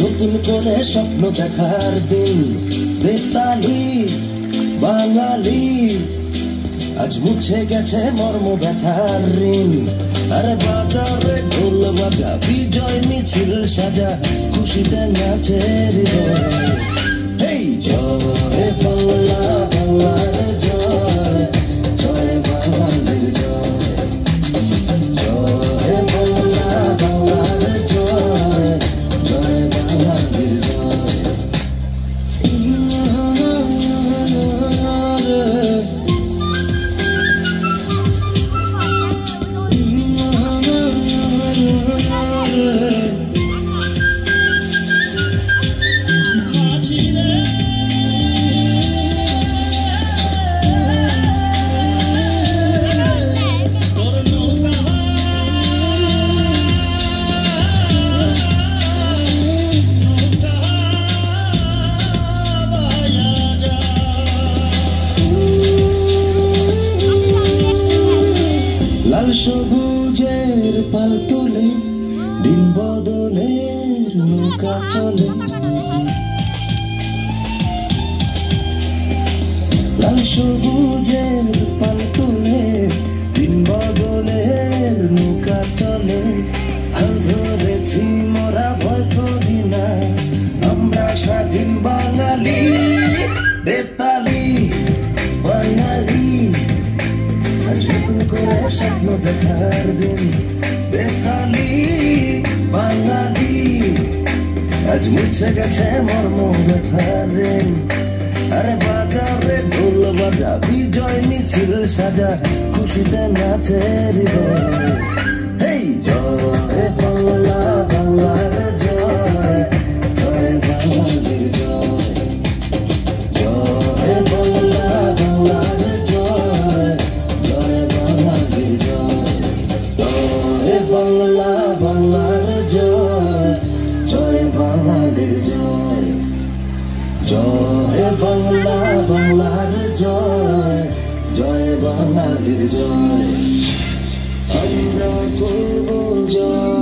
নতুন করে স্বপ্ন দেখার দিন। বেতালি বাঙালি আজ মুছে গেছে মর্ম ব্যথার ঋণ। আরে বাজারে ঢোল বাজা, বিজয় মিছিল সাজা, খুশিতে নাচে হৃদয়। এই জয় বাংলা, বাংলার জয়, জয় বাঙালির জয়। জয় বাংলা, বাংলার জয়, জয় বাঙালির জয়। লাল সবুজের পাল তোলে, দিন বদলের নৌকা চলে। লাল সবুজের পাল তোলে, দিন বদলের নৌকা চলে। হাল ধরেছি মোরা, ভয় করি না, আমরা স্বাধীন বাঙালি। বেতালি বাঙালি আজ নতুন করে স্বপ্ন দেখার দিন। বেতালি বাঙালি আজ মুছে গেছে মর্ম ব্যথার ঋণ। আরে বাজারে ঢোল বাজা, বিজয় মিছিল সাজা, খুশিতে নাচে হৃদয়। এই জয় বাংলা, বাংলার জয়, জয় বাঙালির জয়। জয় বাংলা, বাংলার জয়, জয় বাঙালির জয়। জয় বাংলা, বাংলার জয়, জয় বাঙালির জয়। জয় বাংলা, বাংলার জয়, জয় বাঙালির জয়। আমরা করব জয়।